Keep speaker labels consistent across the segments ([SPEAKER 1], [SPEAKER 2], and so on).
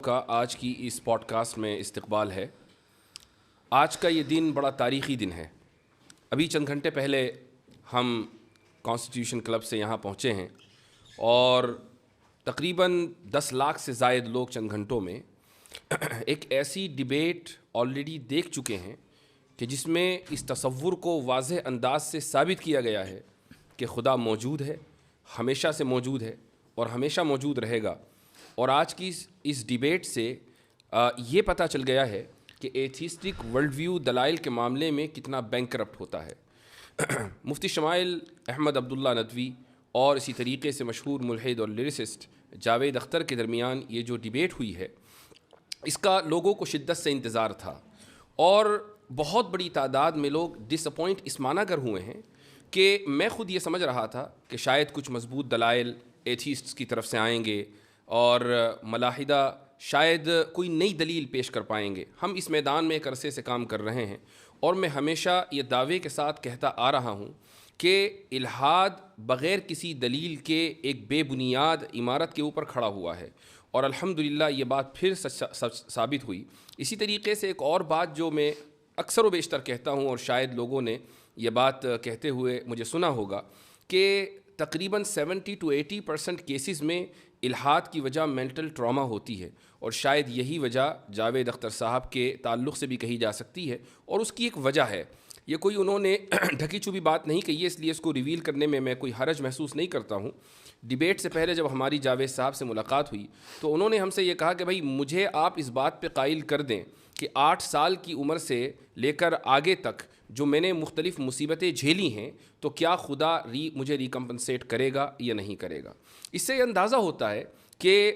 [SPEAKER 1] کا آج کی اس پوڈ کاسٹ میں استقبال ہے۔ آج کا یہ دن بڑا تاریخی دن ہے۔ ابھی چند گھنٹے پہلے ہم کانسٹیٹیوشن کلب سے یہاں پہنچے ہیں اور تقریباً 10 لاکھ سے زائد لوگ چند گھنٹوں میں ایک ایسی ڈیبیٹ آلریڈی دیکھ چکے ہیں کہ جس میں اس تصور کو واضح انداز سے ثابت کیا گیا ہے کہ خدا موجود ہے، ہمیشہ سے موجود ہے اور ہمیشہ موجود رہے گا۔ اور آج کی اس ڈیبیٹ سے یہ پتہ چل گیا ہے کہ ایتھیسٹک ورلڈ ویو دلائل کے معاملے میں کتنا بینکرپٹ ہوتا ہے۔ مفتی شمائل احمد عبداللہ ندوی اور اسی طریقے سے مشہور ملحد اور لیریسسٹ جاوید اختر کے درمیان یہ جو ڈیبیٹ ہوئی ہے، اس کا لوگوں کو شدت سے انتظار تھا اور بہت بڑی تعداد میں لوگ ڈس اپوائنٹ اس معنی گر ہوئے ہیں کہ میں خود یہ سمجھ رہا تھا کہ شاید کچھ مضبوط دلائل ایتھیسٹس کی طرف سے آئیں گے اور ملاحدہ شاید کوئی نئی دلیل پیش کر پائیں گے۔ ہم اس میدان میں ایک عرصے سے کام کر رہے ہیں اور میں ہمیشہ یہ دعوے کے ساتھ کہتا آ رہا ہوں کہ الحاد بغیر کسی دلیل کے ایک بے بنیاد عمارت کے اوپر کھڑا ہوا ہے، اور الحمدللہ یہ بات پھر ثابت ہوئی۔ اسی طریقے سے ایک اور بات جو میں اکثر و بیشتر کہتا ہوں اور شاید لوگوں نے یہ بات کہتے ہوئے مجھے سنا ہوگا کہ تقریباً 70 to 80% کیسز میں الحاد کی وجہ مینٹل ٹراما ہوتی ہے، اور شاید یہی وجہ جاوید اختر صاحب کے تعلق سے بھی کہی جا سکتی ہے، اور اس کی ایک وجہ ہے۔ یہ کوئی انہوں نے ڈھکی چھپی بات نہیں کہی ہے، اس لیے اس کو ریویل کرنے میں کوئی حرج محسوس نہیں کرتا ہوں۔ ڈیبیٹ سے پہلے جب ہماری جاوید صاحب سے ملاقات ہوئی تو انہوں نے ہم سے یہ کہا کہ بھائی مجھے آپ اس بات پہ قائل کر دیں کہ 8 سال کی عمر سے لے کر آگے تک جو میں نے مختلف مصیبتیں جھیلی ہیں تو کیا خدا مجھے ریکمپنسیٹ کرے گا یا نہیں کرے گا۔ اس سے یہ اندازہ ہوتا ہے کہ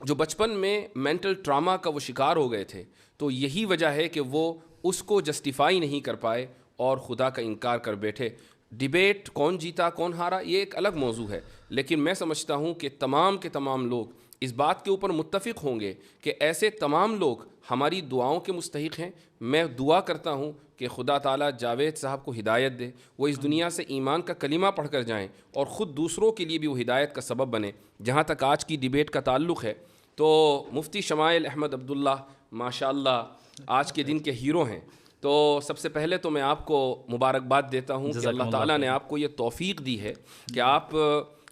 [SPEAKER 1] جو بچپن میں مینٹل ٹراما کا وہ شکار ہو گئے تھے تو یہی وجہ ہے کہ وہ اس کو جسٹیفائی نہیں کر پائے اور خدا کا انکار کر بیٹھے۔ ڈیبیٹ کون جیتا کون ہارا یہ ایک الگ موضوع ہے، لیکن میں سمجھتا ہوں کہ تمام کے تمام لوگ اس بات کے اوپر متفق ہوں گے کہ ایسے تمام لوگ ہماری دعاؤں کے مستحق ہیں۔ میں دعا کرتا ہوں کہ خدا تعالیٰ جاوید صاحب کو ہدایت دے، وہ اس دنیا سے ایمان کا کلمہ پڑھ کر جائیں اور خود دوسروں کے لیے بھی وہ ہدایت کا سبب بنے۔ جہاں تک آج کی ڈیبیٹ کا تعلق ہے تو مفتی شمائل احمد عبداللہ ماشاءاللہ آج کے دن کے ہیرو ہیں، تو سب سے پہلے تو میں آپ کو مبارکباد دیتا ہوں کہ اللہ تعالیٰ نے آپ کو یہ توفیق دی ہے کہ آپ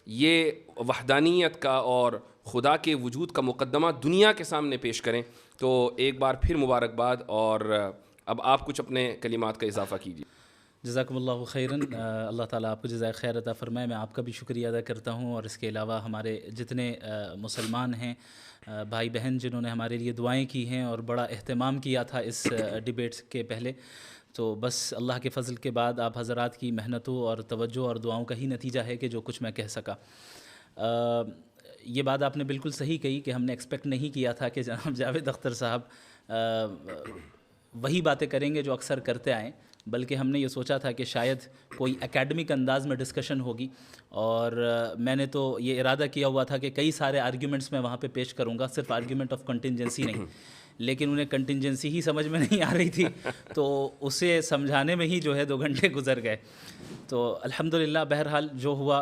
[SPEAKER 1] یہ وحدانیت کا اور خدا کے وجود کا مقدمہ دنیا کے سامنے پیش کریں۔ تو ایک بار پھر مبارکباد، اور اب آپ کچھ اپنے کلمات کا اضافہ کیجیے۔
[SPEAKER 2] جزاکم اللہ خیراً، اللہ تعالیٰ آپ کو جزائے خیر عطا فرمائے۔ میں آپ کا بھی شکریہ ادا کرتا ہوں، اور اس کے علاوہ ہمارے جتنے مسلمان ہیں بھائی بہن جنہوں نے ہمارے لیے دعائیں کی ہیں اور بڑا اہتمام کیا تھا اس ڈیبیٹ کے پہلے، تو بس اللہ کے فضل کے بعد آپ حضرات کی محنتوں اور توجہ اور دعاؤں کا ہی نتیجہ ہے کہ جو کچھ میں کہہ سکا۔ یہ بات آپ نے بالکل صحیح کہی کہ ہم نے ایکسپیکٹ نہیں کیا تھا کہ جناب جاوید اختر صاحب وہی باتیں کریں گے جو اکثر کرتے آئیں، بلکہ ہم نے یہ سوچا تھا کہ شاید کوئی اکیڈمک انداز میں ڈسکشن ہوگی، اور میں نے تو یہ ارادہ کیا ہوا تھا کہ کئی سارے آرگیومنٹس میں وہاں پہ پیش کروں گا، صرف آرگیومنٹ آف کنٹینجنسی نہیں، لیکن انہیں کنٹینجنسی ہی سمجھ میں نہیں آ رہی تھی، تو اسے سمجھانے میں ہی جو ہے 2 گھنٹے گزر گئے۔ تو الحمدللہ بہرحال جو ہوا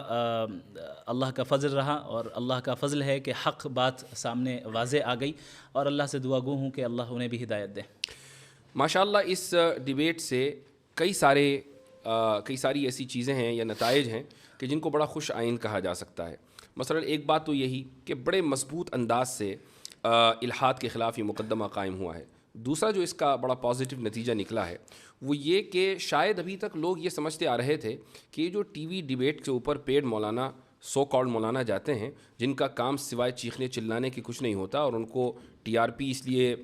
[SPEAKER 2] اللہ کا فضل رہا، اور اللہ کا فضل ہے کہ حق بات سامنے واضح آ گئی، اور اللہ سے دعا گو ہوں کہ اللہ انہیں بھی ہدایت دے۔
[SPEAKER 1] ماشاءاللہ اس ڈیبیٹ سے کئی ساری ایسی چیزیں ہیں یا نتائج ہیں کہ جن کو بڑا خوش آئین کہا جا سکتا ہے۔ مثلا ایک بات تو یہی کہ بڑے مضبوط انداز سے الحاد کے خلاف یہ مقدمہ قائم ہوا ہے۔ دوسرا جو اس کا بڑا پازیٹیو نتیجہ نکلا ہے وہ یہ کہ شاید ابھی تک لوگ یہ سمجھتے آ رہے تھے کہ یہ جو ٹی وی ڈیبیٹ کے اوپر پیڈ مولانا سو کالڈ مولانا جاتے ہیں جن کا کام سوائے چیخنے چلانے کی کچھ نہیں ہوتا، اور ان کو ٹی آر پی اس لیے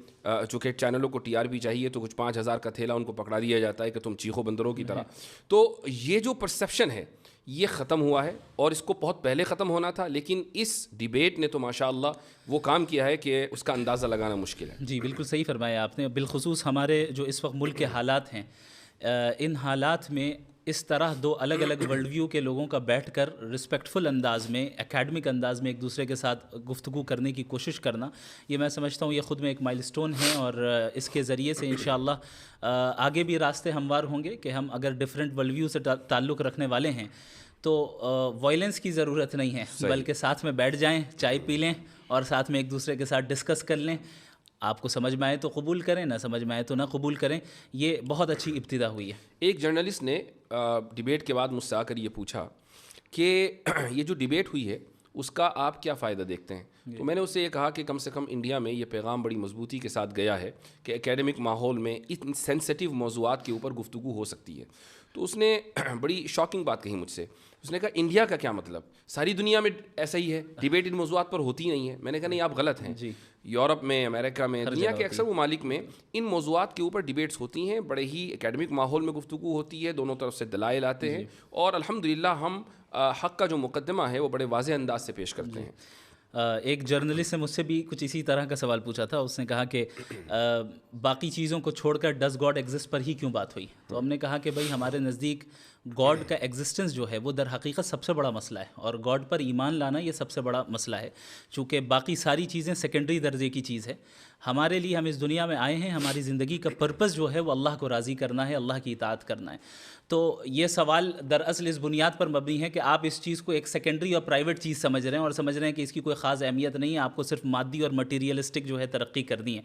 [SPEAKER 1] چونکہ چینلوں کو ٹی آر پی چاہیے تو کچھ 5000 کا تھیلا ان کو پکڑا دیا جاتا ہے کہ تم چیخو بندروں کی طرح۔ تو یہ جو پرسیپشن ہے یہ ختم ہوا ہے، اور اس کو بہت پہلے ختم ہونا تھا، لیکن اس ڈیبیٹ نے تو ماشاءاللہ وہ کام کیا ہے کہ اس کا اندازہ لگانا مشکل ہے۔
[SPEAKER 2] جی بالکل صحیح فرمایا آپ نے۔ بالخصوص ہمارے جو اس وقت ملک کے حالات ہیں، ان حالات میں اس طرح 2 الگ الگ ورلڈ ویو کے لوگوں کا بیٹھ کر رسپیکٹفل انداز میں، اکیڈمک انداز میں ایک دوسرے کے ساتھ گفتگو کرنے کی کوشش کرنا، یہ میں سمجھتا ہوں یہ خود میں ایک مائل سٹون ہے، اور اس کے ذریعے سے انشاءاللہ آگے بھی راستے ہموار ہوں گے کہ ہم اگر ڈیفرنٹ ورلڈ ویو سے تعلق رکھنے والے ہیں تو وائلنس کی ضرورت نہیں ہے, بلکہ ساتھ میں بیٹھ جائیں, چائے پی لیں اور ساتھ میں ایک دوسرے کے ساتھ ڈسکس کر لیں. آپ کو سمجھ میں آئے تو قبول کریں, نہ سمجھ میں آئے تو نہ قبول کریں. یہ بہت اچھی ابتدا ہوئی ہے.
[SPEAKER 1] ایک جرنلسٹ نے ڈیبیٹ کے بعد مجھ سے آ کر یہ پوچھا کہ یہ جو ڈیبیٹ ہوئی ہے اس کا آپ کیا فائدہ دیکھتے ہیں؟ تو میں نے اس سے یہ کہا کہ کم سے کم انڈیا میں یہ پیغام بڑی مضبوطی کے ساتھ گیا ہے کہ اکیڈمک ماحول میں ان سینسٹیو موضوعات کے اوپر گفتگو ہو سکتی ہے. تو اس نے بڑی شاکنگ بات کہی مجھ سے. اس نے کہا انڈیا کا کیا مطلب, ساری دنیا میں ایسا ہی ہے, ڈیبیٹ ان موضوعات پر ہوتی نہیں ہے. میں نے کہا نہیں, آپ غلط ہیں. یورپ میں, امریکہ میں, دنیا کے اکثر ممالک میں ان موضوعات کے اوپر ڈیبیٹس ہوتی ہیں, بڑے ہی اکیڈمک ماحول میں گفتگو ہوتی ہے, دونوں طرف سے دلائل آتے ہیں, اور الحمدللہ ہم حق کا جو مقدمہ ہے وہ بڑے واضح انداز سے پیش کرتے ہیں.
[SPEAKER 2] ایک جرنلسٹ نے مجھ سے بھی کچھ اسی طرح کا سوال پوچھا تھا. اس نے کہا کہ باقی چیزوں کو چھوڑ کر ڈز گاڈ ایگزسٹ پر ہی کیوں بات ہوئی؟ تو ہم نے کہا کہ بھائی ہمارے نزدیک گاڈ کا ایگزسٹنس جو ہے وہ در حقیقت سب سے بڑا مسئلہ ہے, اور گاڈ پر ایمان لانا یہ سب سے بڑا مسئلہ ہے. چونکہ باقی ساری چیزیں سیکنڈری درجے کی چیز ہے. ہمارے لیے ہم اس دنیا میں آئے ہیں, ہماری زندگی کا پرپس جو ہے وہ اللہ کو راضی کرنا ہے, اللہ کی اطاعت کرنا ہے. تو یہ سوال دراصل اس بنیاد پر مبنی ہے کہ آپ اس چیز کو ایک سیکنڈری اور پرائیویٹ چیز سمجھ رہے ہیں, اور سمجھ رہے ہیں کہ اس کی کوئی خاص اہمیت نہیں ہے, آپ کو صرف مادی اور مٹیریلسٹک جو ہے ترقی کرنی ہے.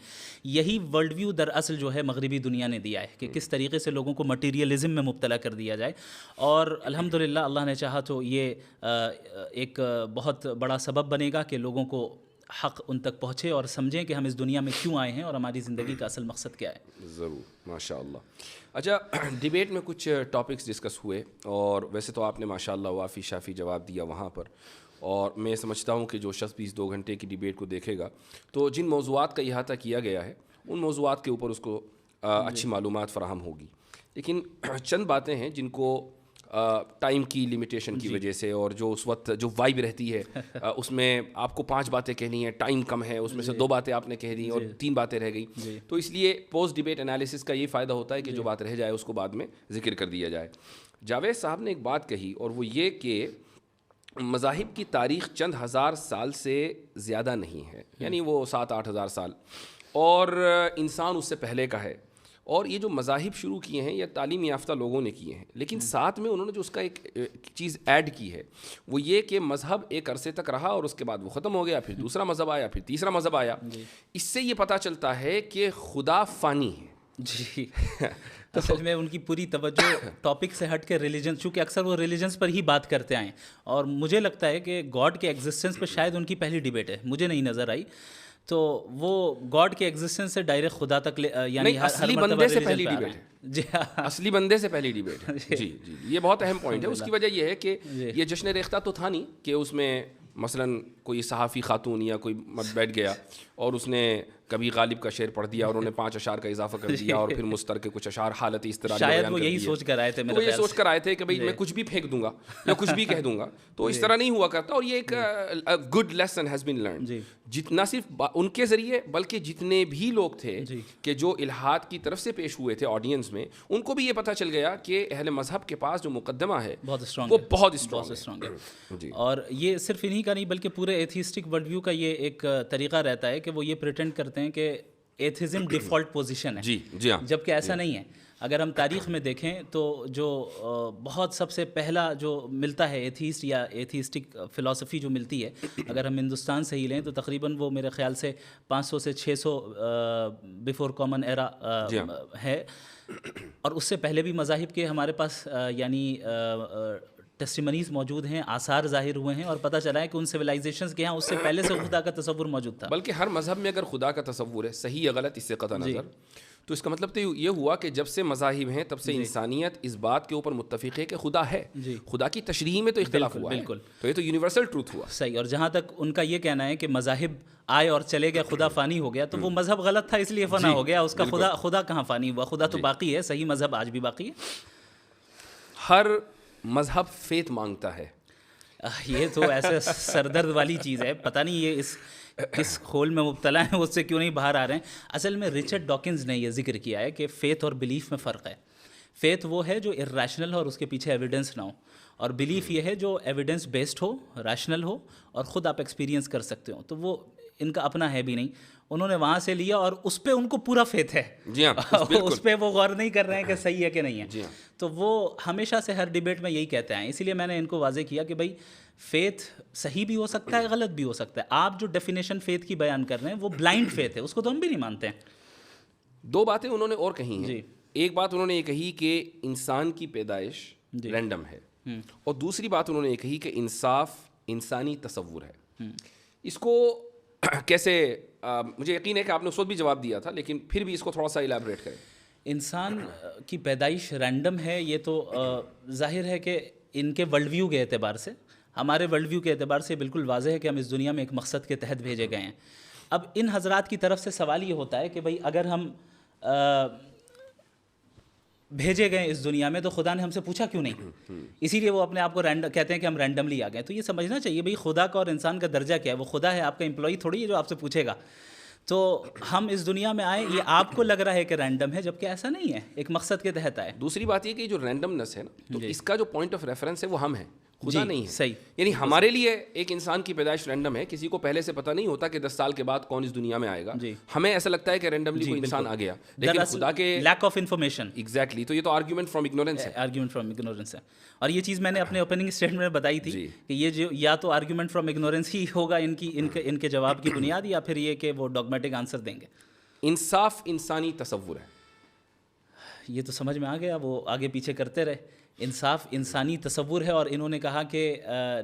[SPEAKER 2] یہی ورلڈ ویو دراصل جو ہے مغربی دنیا نے دیا ہے کہ کس طریقے سے لوگوں کو مٹیریلزم میں مبتلا کر دیا جائے. اور الحمدللہ اللہ نے چاہا تو یہ ایک بہت بڑا سبب بنے گا کہ لوگوں کو حق ان تک پہنچے اور سمجھیں کہ ہم اس دنیا میں کیوں آئے ہیں اور ہماری زندگی کا اصل مقصد کیا ہے.
[SPEAKER 1] ضرور, ماشاء اللہ. اچھا, ڈیبیٹ میں کچھ ٹاپکس ڈسکس ہوئے, اور ویسے تو آپ نے ماشاء اللہ وافی شافی جواب دیا وہاں پر, اور میں سمجھتا ہوں کہ جو شخص بھی اس 2 گھنٹے کی ڈیبیٹ کو دیکھے گا تو جن موضوعات کا احاطہ کیا گیا ہے ان موضوعات کے اوپر اس کو اچھی معلومات فراہم ہوگی. لیکن چند باتیں ہیں جن کو ٹائم کی لمیٹیشن کی وجہ سے, اور جو اس وقت جو وائب رہتی ہے اس میں آپ کو 5 باتیں کہنی ہیں, ٹائم کم ہے, اس میں سے 2 باتیں آپ نے کہہ دیں اور 3 باتیں رہ گئی, تو اس لیے پوسٹ ڈیبیٹ انالیسس کا یہ فائدہ ہوتا ہے کہ جو بات رہ جائے اس کو بعد میں ذکر کر دیا جائے. جاوید صاحب نے ایک بات کہی, اور وہ یہ کہ مذاہب کی تاریخ چند ہزار سال سے زیادہ نہیں ہے, یعنی وہ 7-8 ہزار سال, اور انسان اس سے پہلے کا ہے. اور یہ جو مذاہب شروع کیے ہیں یہ تعلیم یافتہ لوگوں نے کیے ہیں, لیکن ساتھ میں انہوں نے جو اس کا ایک چیز ایڈ کی ہے وہ یہ کہ مذہب ایک عرصے تک رہا اور اس کے بعد وہ ختم ہو گیا, پھر دوسرا مذہب آیا, پھر تیسرا مذہب آیا. اس سے یہ پتہ چلتا ہے کہ خدا فانی ہے.
[SPEAKER 2] جی اصل میں ان کی پوری توجہ ٹاپک سے ہٹ کے ریلیجن, چونکہ اکثر وہ ریلیجنس پر ہی بات کرتے آئیں, اور مجھے لگتا ہے کہ گاڈ کے ایگزسٹنس پہ شاید ان کی پہلی ڈیبیٹ ہے, مجھے نہیں نظر آئی. تو وہ گاڈ کے ایگزسٹنس سے ڈائریکٹ خدا تک یعنی
[SPEAKER 1] اصلی بندے سے پہلی ڈیبیٹ ہے. جی, اصلی بندے سے پہلی ڈیبیٹ ہے. جی جی, یہ بہت اہم پوائنٹ ہے. اس کی وجہ یہ ہے کہ یہ جشن ریختہ تو تھا نہیں کہ اس میں مثلاً کوئی صحافی خاتون یا کوئی بیٹھ گیا اور اس نے کبھی غالب کا شعر پڑھ دیا اور انہوں نے 5 اشعار کا اضافہ کر دیا, اور پھر مستر کے کچھ اشعار حالت اس طرح
[SPEAKER 2] شاید وہ یہی سوچ کر آئے تھے,
[SPEAKER 1] وہ یہ سوچ کر آئے تھے کہ بھائی میں کچھ بھی پھینک دوں گا یا کچھ بھی کہہ دوں گا. تو اس طرح نہیں ہوا کرتا, اور یہ ایک good lesson has been learned. جتنا صرف ان کے ذریعے بلکہ جتنے بھی لوگ تھے کہ جو الہاد کی طرف سے پیش ہوئے تھے آڈینس میں, ان کو بھی یہ پتہ چل گیا کہ اہل مذہب کے پاس جو مقدمہ ہے وہ بہت اسٹرانگ ہے.
[SPEAKER 2] اور یہ صرف انہی کا نہیں بلکہ پورے ایتھیسٹک ورلڈ ویو کا یہ ایک طریقہ رہتا ہے کہ وہ یہ پریٹینڈ کرتے ہیں کہ ایتھیزم ڈیفالٹ پوزیشن ہے.
[SPEAKER 1] جی ہاں,
[SPEAKER 2] جبکہ ایسا نہیں ہے. اگر ہم تاریخ میں دیکھیں تو جو بہت سب سے پہلا جو ملتا ہے ایتھیسٹ یا ایتھیسٹک فلسفی جو ملتی ہے, اگر ہم ہندوستان سے ہی لیں تو تقریباً وہ میرے خیال سے 500 سے 600 بیفور کامن ایرا ہے, اور اس سے پہلے بھی مذاہب کے ہمارے پاس یعنی ٹیسٹیمنیز موجود ہیں, آثار ظاہر ہوئے ہیں, اور پتہ چلا ہے کہ ان سویلائزیشنز کے یہاں اس سے پہلے سے خدا کا تصور موجود تھا.
[SPEAKER 1] بلکہ ہر مذہب میں اگر خدا کا تصور ہے, صحیح یا غلط اس سے قطع نظر, تو اس کا مطلب تو یہ ہوا کہ جب سے مذاہب ہیں تب سے انسانیت اس بات کے اوپر متفق ہے کہ خدا ہے. خدا کی تشریح میں تو اختلاف ہوا ہے, تو یہ تو یونیورسل ٹروتھ ہوا.
[SPEAKER 2] صحیح. اور جہاں تک ان کا یہ کہنا ہے کہ مذاہب آئے اور چلے گئے, خدا فانی ہو گیا, تو وہ مذہب غلط تھا اس لیے فنا ہو گیا. اس کا خدا کہاں فانی ہوا, خدا تو باقی ہے, صحیح مذہب آج بھی باقی ہے.
[SPEAKER 1] ہر مذہب فیت مانگتا ہے.
[SPEAKER 2] یہ تو ایسے سردرد والی چیز ہے, پتہ نہیں یہ کس کھول میں مبتلا ہیں, اس سے کیوں نہیں باہر آ رہے ہیں. اصل میں رچرڈ ڈاکنز نے یہ ذکر کیا ہے کہ فیتھ اور بلیف میں فرق ہے. فیتھ وہ ہے جو ارریشنل ہو اور اس کے پیچھے ایویڈنس نہ ہو, اور بلیف یہ ہے جو ایویڈنس بیسڈ ہو, ریشنل ہو, اور خود آپ ایکسپیرینس کر سکتے ہو. تو وہ ان کا اپنا ہے بھی نہیں. انہوں نے وہاں سے لیا اور اس پہ ان کو پورا فیتھ ہے.
[SPEAKER 1] جی ہاں
[SPEAKER 2] اس پہ وہ غور نہیں کر رہے ہیں کہ صحیح ہے کہ نہیں ہے.
[SPEAKER 1] جی ہاں.
[SPEAKER 2] تو وہ ہمیشہ سے ہر ڈیبیٹ میں یہی کہتے ہیں. اسی لیے میں نے ان کو واضح کیا کہ بھائی فیتھ صحیح بھی ہو سکتا ہے, غلط بھی ہو سکتا ہے. آپ جو ڈیفینیشن فیتھ کی بیان کر رہے ہیں وہ بلائنڈ فیتھ ہے, اس کو تو ہم بھی نہیں مانتے ہیں.
[SPEAKER 1] دو باتیں انہوں نے اور کہی ہیں.
[SPEAKER 2] جی.
[SPEAKER 1] ایک بات انہوں نے یہ کہی کہ انسان کی پیدائش رینڈم ہے, اور دوسری بات انہوں نے یہ کہی کہ انصاف انسانی تصور ہے. اس کو کیسے, مجھے یقین ہے کہ آپ نے اس وقت بھی جواب دیا تھا, لیکن پھر بھی اس کو تھوڑا سا ایلیبریٹ کریں.
[SPEAKER 2] انسان کی پیدائش رینڈم ہے, یہ تو ظاہر ہے کہ ان کے ورلڈ ویو کے اعتبار سے, ہمارے ورلڈ ویو کے اعتبار سے بالکل واضح ہے کہ ہم اس دنیا میں ایک مقصد کے تحت بھیجے گئے ہیں. اب ان حضرات کی طرف سے سوال یہ ہوتا ہے کہ بھائی اگر ہم بھیجے گئے اس دنیا میں تو خدا نے ہم سے پوچھا کیوں نہیں؟ اسی لیے وہ اپنے آپ کو کہتے ہیں کہ ہم رینڈملی آ گئے. تو یہ سمجھنا چاہیے بھائی خدا کا اور انسان کا درجہ کیا ہے. وہ خدا ہے, آپ کا امپلائی تھوڑی ہے جو آپ سے پوچھے گا. تو ہم اس دنیا میں آئے, یہ آپ کو لگ رہا ہے کہ رینڈم ہے, جبکہ ایسا نہیں ہے, ایک مقصد کے تحت آئے.
[SPEAKER 1] دوسری بات یہ کہ جو رینڈمنس ہے نا, تو اس کا جو پوائنٹ آف ریفرنس ہے وہ ہم ہیں, خدا نہیں ہے.
[SPEAKER 2] صحیح.
[SPEAKER 1] یعنی ہمارے لیے ایک انسان کی پیدائش رینڈم ہے, کسی کو پہلے سے پتہ نہیں ہوتا کہ 10 سال کے بعد کون اس دنیا میں آئے گا. ہمیں ایسا لگتا ہے کہ رینڈملی کوئی انسان آ گیا, لیکن خدا کے
[SPEAKER 2] لیک آف انفارمیشن.
[SPEAKER 1] ایگزیکٹلی. تو یہ تو آرگیومنٹ فرام اگنورینس ہے.
[SPEAKER 2] آرگیومنٹ فرام اگنورینس ہے. اور یہ چیز میں نے اپنے اوپننگ اسٹیٹمنٹ میں بتائی تھی کہ یہ جو یا تو آرگیومنٹ فرام اگنورینس ہی ہوگا ان کے جواب کی بنیاد, یا پھر یہ کہ وہ ڈاگمیٹک آنسر دیں گے.
[SPEAKER 1] انصاف انسانی تصور ہے,
[SPEAKER 2] یہ تو سمجھ میں آ گیا, وہ آگے پیچھے کرتے رہے. انصاف انسانی تصور ہے, اور انہوں نے کہا کہ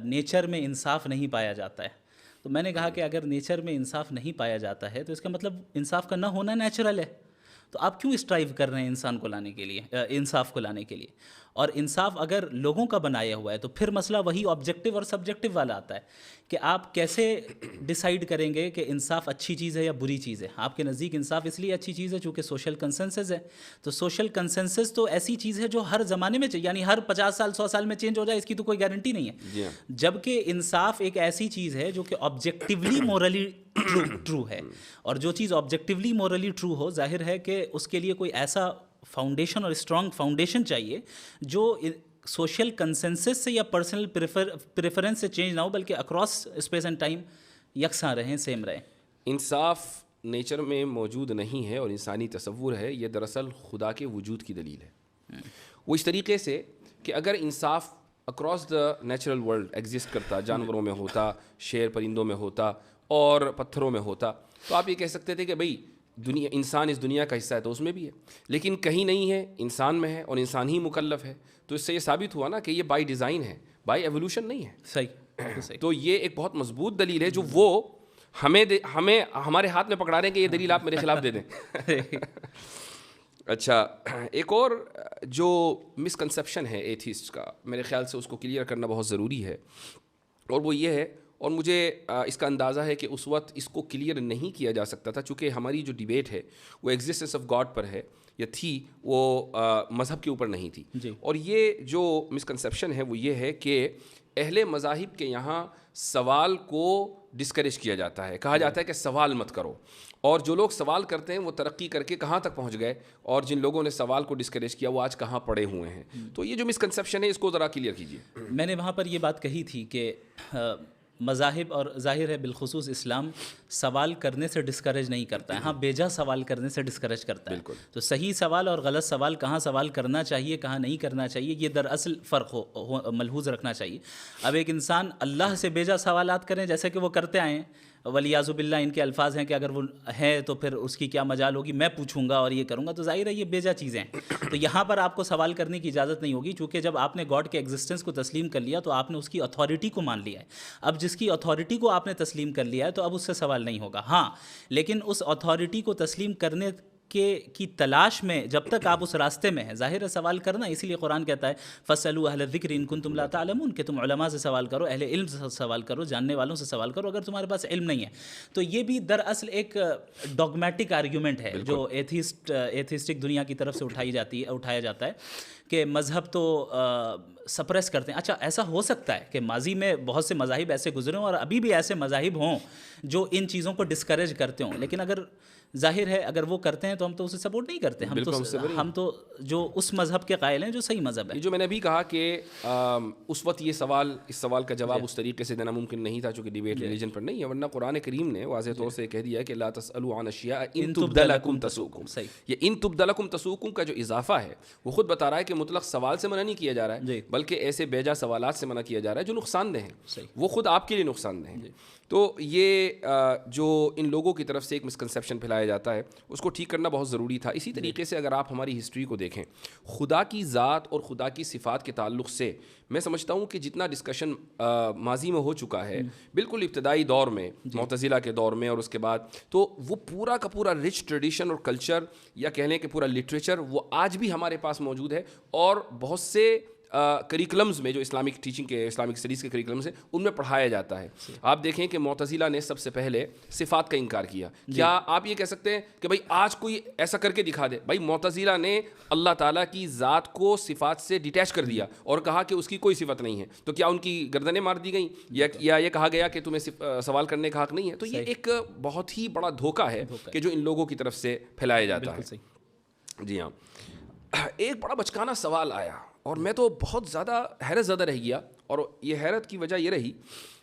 [SPEAKER 2] نیچر میں انصاف نہیں پایا جاتا ہے. تو میں نے کہا کہ اگر نیچر میں انصاف نہیں پایا جاتا ہے تو اس کا مطلب انصاف کا نہ ہونا نیچرل ہے. تو آپ کیوں اسٹرائیو کر رہے ہیں انسان کو لانے کے لیے, انصاف کو لانے کے لیے؟ اور انصاف اگر لوگوں کا بنایا ہوا ہے تو پھر مسئلہ وہی آبجیکٹیو اور سبجیکٹیو والا آتا ہے کہ آپ کیسے ڈیسائیڈ کریں گے کہ انصاف اچھی چیز ہے یا بری چیز ہے. آپ کے نزدیک انصاف اس لیے اچھی چیز ہے چونکہ سوشل کنسنسس ہے. تو سوشل کنسنسس تو ایسی چیز ہے جو ہر زمانے میں یعنی ہر 50 سال 100 سال میں چینج ہو جائے, اس کی تو کوئی گارنٹی نہیں ہے. جبکہ انصاف ایک ایسی چیز ہے جو کہ آبجیکٹیولی مورلی ٹرو ہے, اور جو چیز آبجیکٹیولی مورلی ٹرو ہو, ظاہر ہے کہ اس کے لیے کوئی ایسا فاؤنڈیشن اور اسٹرانگ فاؤنڈیشن چاہیے جو سوشل کنسنسس سے یا پرسنل پریفرنس سے چینج نہ ہو, بلکہ اکراس اسپیس اینڈ ٹائم یکساں رہیں, سیم رہیں.
[SPEAKER 1] انصاف نیچر میں موجود نہیں ہے اور انسانی تصور ہے. یہ دراصل خدا کے وجود کی دلیل ہے. وہ اس طریقے سے کہ اگر انصاف across the natural world exist کرتا, جانوروں میں ہوتا, شیر پرندوں میں ہوتا اور پتھروں میں ہوتا, تو آپ یہ کہہ سکتے تھے کہ بھئی دنیا, انسان اس دنیا کا حصہ ہے تو اس میں بھی ہے. لیکن کہیں نہیں ہے, انسان میں ہے اور انسان ہی مکلف ہے. تو اس سے یہ ثابت ہوا نا کہ یہ بائی ڈیزائن ہے, بائی ایولیوشن نہیں ہے.
[SPEAKER 2] صحیح.
[SPEAKER 1] تو یہ ایک بہت مضبوط دلیل ہے جو وہ ہمیں ہمارے ہاتھ میں پکڑا رہے ہیں کہ یہ دلیل آپ میرے خلاف دے دیں. اچھا, ایک اور جو مسکنسیپشن ہے ایتھیسٹ کا, میرے خیال سے اس کو کلیئر کرنا بہت ضروری ہے, اور وہ یہ ہے, اور مجھے اس کا اندازہ ہے کہ اس وقت اس کو کلیئر نہیں کیا جا سکتا تھا چونکہ ہماری جو ڈیبیٹ ہے وہ ایگزسٹنس آف گاڈ پر ہے یا تھی, وہ مذہب کے اوپر نہیں تھی. اور یہ جو مسکنسیپشن ہے وہ یہ ہے کہ اہل مذاہب کے یہاں سوال کو ڈسکریج کیا جاتا ہے, کہا جاتا ہے کہ سوال مت کرو, اور جو لوگ سوال کرتے ہیں وہ ترقی کر کے کہاں تک پہنچ گئے, اور جن لوگوں نے سوال کو ڈسکریج کیا وہ آج کہاں پڑے ہوئے ہیں. تو یہ جو مسکنسیپشن ہے اس کو ذرا کلیئر کیجیے.
[SPEAKER 2] میں نے وہاں پر یہ بات کہی تھی کہ مذاہب اور ظاہر ہے بالخصوص اسلام سوال کرنے سے ڈسکریج نہیں کرتا ہے, ہاں بیجا سوال کرنے سے ڈسکریج کرتا ہے. تو صحیح سوال اور غلط سوال, کہاں سوال کرنا چاہیے کہاں نہیں کرنا چاہیے, یہ دراصل فرق ملحوظ رکھنا چاہیے. اب ایک انسان اللہ سے بیجا سوالات کریں جیسے کہ وہ کرتے آئے ہیں, ولیعذ باللہ ان کے الفاظ ہیں کہ اگر وہ ہے تو پھر اس کی کیا مجال ہوگی, میں پوچھوں گا اور یہ کروں گا, تو ظاہر ہے یہ بیجا چیزیں ہیں. تو یہاں پر آپ کو سوال کرنے کی اجازت نہیں ہوگی, چونکہ جب آپ نے گاڈ کے ایگزسٹنس کو تسلیم کر لیا تو آپ نے اس کی اتھارٹی کو مان لیا ہے. اب جس کی اتھارٹی کو آپ نے تسلیم کر لیا ہے تو اب اس سے سوال نہیں ہوگا. ہاں, لیکن اس اتھارٹی کو تسلیم کرنے کی تلاش میں جب تک آپ اس راستے میں ہیں, ظاہر ہے سوال کرنا, اسی لیے قرآن کہتا ہے فَاسْأَلُوا أَهْلَ الذِّكْرِ إِن كُنتُمْ لَا تَعْلَمُونَ, کہ تم علماء سے سوال کرو, اہل علم سے سوال کرو, جاننے والوں سے سوال کرو اگر تمہارے پاس علم نہیں ہے. تو یہ بھی دراصل ایک ڈوگمیٹک آرگیومنٹ ہے جو ایتھیسٹک دنیا کی طرف سے اٹھایا جاتا ہے کہ مذہب تو سپریس کرتے ہیں. اچھا ایسا ہو سکتا ہے کہ ماضی میں بہت سے مذاہب ایسے گزرے ہوں اور ابھی بھی ایسے مذاہب ہوں جو ان چیزوں کو ڈسکریج کرتے ہوں, لیکن اگر ظاہر ہے اگر وہ کرتے ہیں تو ہم تو اسے سپورٹ نہیں کرتے. ہم تو جو اس مذہب کے قائل ہیں جو صحیح مذہب ہے.
[SPEAKER 1] جو میں نے ابھی کہا کہ اس وقت یہ اس سوال کا جواب اس طریقے سے دینا ممکن نہیں تھا چونکہ ڈیبیٹ ریلیجن پر نہیں ہے, ورنہ قرآن کریم نے واضح طور سے کہہ دیا ہے کہ لا تسألوا عن اشیاء ان تبد لکم تسؤکم. یہ ان تبد لکم تسؤکم کا جو اضافہ ہے وہ خود بتا رہا ہے کہ مطلق سوال سے منع نہیں کیا جا رہا ہے بلکہ ایسے بیجا سوالات سے منع کیا جا رہا ہے جو نقصان دہ ہیں, وہ خود آپ کے لیے نقصان دہ ہیں. تو یہ جو ان لوگوں کی طرف سے ایک مسکنسیپشن پھیلایا جاتا ہے اس کو ٹھیک کرنا بہت ضروری تھا. اسی طریقے سے اگر آپ ہماری ہسٹری کو دیکھیں, خدا کی ذات اور خدا کی صفات کے تعلق سے میں سمجھتا ہوں کہ جتنا ڈسکشن ماضی میں ہو چکا ہے بالکل ابتدائی دور میں معتزلہ کے دور میں اور اس کے بعد, تو وہ پورا کا پورا رچ ٹریڈیشن اور کلچر یا کہہ لیں کہ پورا لٹریچر وہ آج بھی ہمارے پاس موجود ہے. اور بہت سے کریکلمز میں جو اسلامک ٹیچنگ کے اسلامک اسٹڈیز کے کریکلمز ہیں ان میں پڑھایا جاتا ہے. آپ دیکھیں کہ معتزلہ نے سب سے پہلے صفات کا انکار کیا. کیا آپ یہ کہہ سکتے ہیں کہ بھائی آج کوئی ایسا کر کے دکھا دے؟ بھائی معتزلہ نے اللہ تعالیٰ کی ذات کو صفات سے ڈیٹیچ کر دیا اور کہا کہ اس کی کوئی صفت نہیں ہے, تو کیا ان کی گردنیں مار دی گئیں یا یہ کہا گیا کہ تمہیں سوال کرنے کا حق نہیں ہے؟ تو یہ ایک بہت ہی بڑا دھوکہ ہے کہ جو ان لوگوں کی طرف سے پھیلایا جاتا ہے. جی ہاں, ایک بڑا بچکانا سوال آیا اور میں تو بہت زیادہ حیرت زدہ رہ گیا, اور یہ حیرت کی وجہ یہ رہی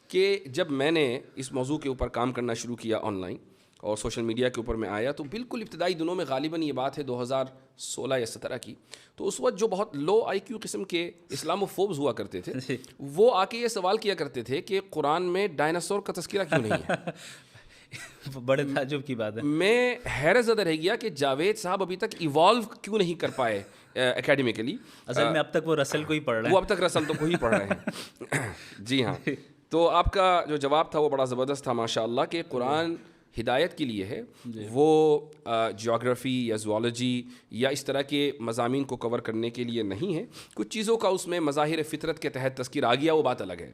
[SPEAKER 1] کہ جب میں نے اس موضوع کے اوپر کام کرنا شروع کیا آن لائن اور سوشل میڈیا کے اوپر میں آیا, تو بالکل ابتدائی دنوں میں غالباً یہ بات ہے 2016 یا 17 کی, تو اس وقت جو بہت لو آئی کیو قسم کے اسلاموفوبز ہوا کرتے تھے وہ آ کے یہ سوال کیا کرتے تھے کہ قرآن میں ڈائناسور کا تذکرہ کیوں نہیں ہے.
[SPEAKER 2] بڑے تعجب کی بات ہے.
[SPEAKER 1] میں حیرت زدہ رہ گیا کہ جاوید صاحب ابھی تک ایوالو کیوں نہیں کر پائے اکیڈمیکلی.
[SPEAKER 2] اصل میں اب تک وہ رسل کو ہی پڑھ رہے ہیں.
[SPEAKER 1] وہ اب تک رسل تو کو ہی پڑھ رہے ہیں. جی ہاں, تو آپ کا جو جواب تھا وہ بڑا زبردست تھا ماشاء اللہ, کہ قرآن ہدایت کے لیے ہے, وہ جیوگرافی یا زوالوجی یا اس طرح کے مضامین کو کور کرنے کے لیے نہیں ہے. کچھ چیزوں کا اس میں مظاہر فطرت کے تحت تذکر آ گیا, وہ بات الگ ہے.